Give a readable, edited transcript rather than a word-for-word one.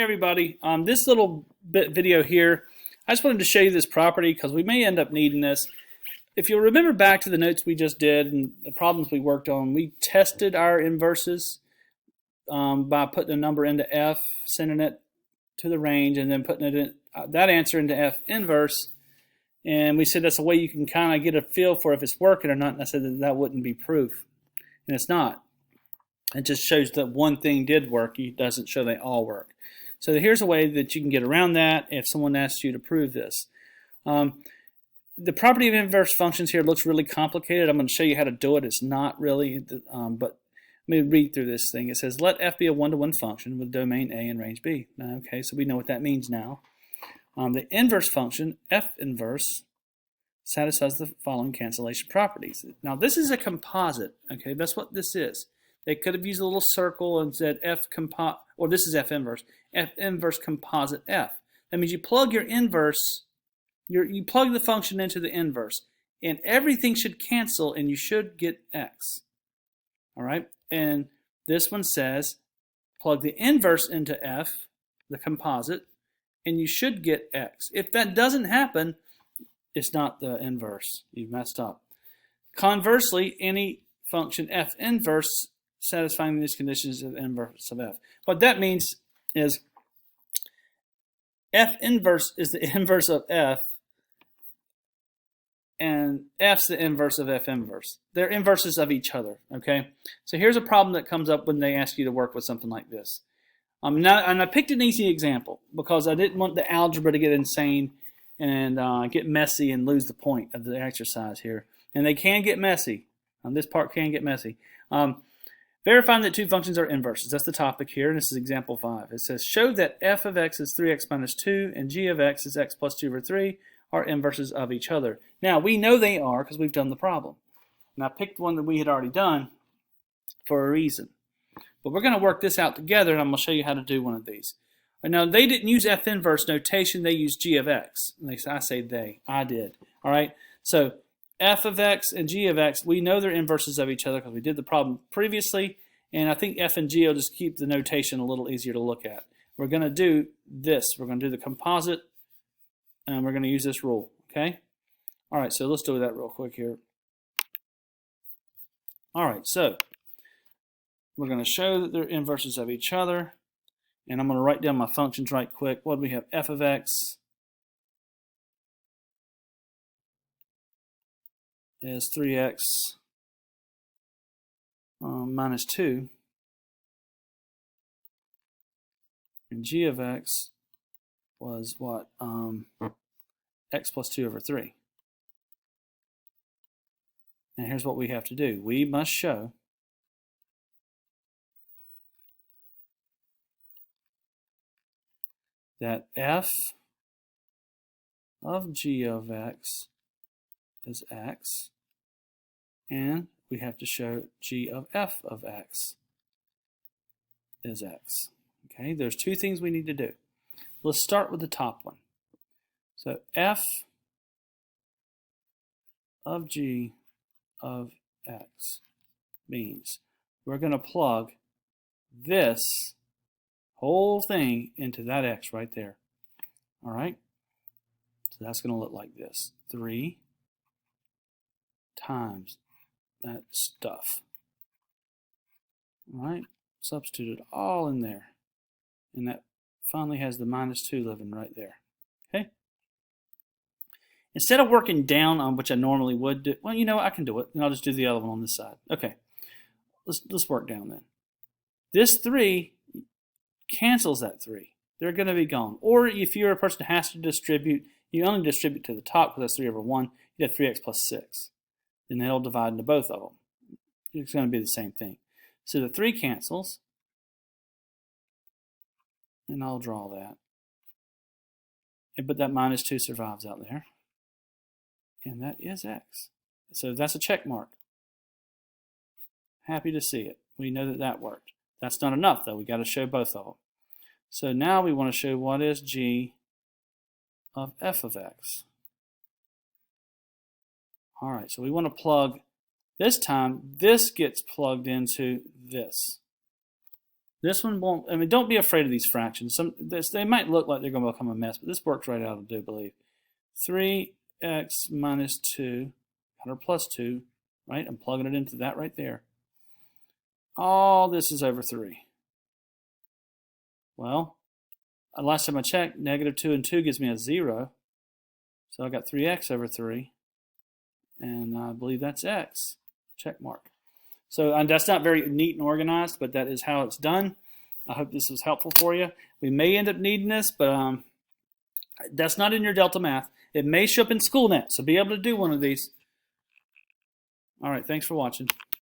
Hey everybody, this little video here, I just wanted to show you this property because we may end up needing this. If you'll remember back to the notes we just did and the problems we worked on, we tested our inverses by putting a number into F, sending it to the range, and then putting it in, that answer into F inverse. And we said that's a way you can kind of get a feel for if it's working or not, and I said that wouldn't be proof. And it's not. It just shows that one thing did work. It doesn't show they all work. So here's a way that you can get around that if someone asks you to prove this. The property of inverse functions here looks really complicated. I'm going to show you how to do it. It's not really, but let me read through this thing. It says, let f be a one-to-one function with domain A and range B. Okay, so we know what that means now. The inverse function, f inverse, satisfies the following cancellation properties. Now this is a composite. Okay, that's what this is. They could have used a little circle and said f composite, or this is f inverse composite f. That means you plug your inverse, you plug the function into the inverse, and everything should cancel, and you should get x. All right, and this one says plug the inverse into f, the composite, and you should get x. If that doesn't happen, it's not the inverse. You've messed up. Conversely, any function f inverse satisfying these conditions of inverse of f. What that means is f inverse is the inverse of f, and f's the inverse of f inverse. They're inverses of each other. Okay, so here's a problem that comes up when they ask you to work with something like this. And I picked an easy example because I didn't want the algebra to get insane and get messy and lose the point of the exercise here. And they can get messy. This part can get messy. Verifying that two functions are inverses. That's the topic here, and this is example 5. It says, show that f of x is 3x minus 2 and g of x is x plus 2 over 3 are inverses of each other. Now, we know they are because we've done the problem. And I picked one that we had already done for a reason. But we're going to work this out together, and I'm going to show you how to do one of these. Now, they didn't use f inverse notation. They used g of x. I say they. I did. All right? So f of x and g of x, we know they're inverses of each other because we did the problem previously, and I think f and g will just keep the notation a little easier to look at. We're going to do this. We're going to do the composite, and we're going to use this rule, okay? All right, so let's do that real quick here. All right, so we're going to show that they're inverses of each other, and I'm going to write down my functions right quick. What do we have? F of x is 3x minus 2, and g of x was what? X plus 2 over 3. And here's what we have to do. We must show that f of g of x is x, and we have to show g of f of x is x. Okay, there's two things we need to do. Let's start with the top one. So f of g of x means we're going to plug this whole thing into that x right there. All right, so that's going to look like this. 3 times that stuff. All right, substitute it all in there, and that finally has the minus 2 living right there. Okay, instead of working down on which I normally would do, well, you know, I can do it, and I'll just do the other one on this side. Okay, let's work down then. This 3 cancels that 3. They're going to be gone. Or if you're a person who has to distribute, you only distribute to the top because that's 3 over 1. You have 3x plus 6. Then they'll divide into both of them. It's going to be the same thing. So the 3 cancels, and I'll draw that. But that minus 2 survives out there. And that is x. So that's a check mark. Happy to see it. We know that that worked. That's not enough, though. We got to show both of them. So now we want to show what is g of f of x. All right, so we want to plug, this time, this gets plugged into this. This one won't, I mean, don't be afraid of these fractions. They might look like they're going to become a mess, but this works right out, I do believe. 3x minus 2, 100 plus 2, right? I'm plugging it into that right there. All this is over 3. Well, last time I checked, negative 2 and 2 gives me a 0. So I got 3x over 3. And I believe that's x. Check mark. So that's not very neat and organized, but that is how it's done. I hope this was helpful for you. We may end up needing this, but that's not in your Delta Math. It may show up in SchoolNet, so be able to do one of these. All right, thanks for watching.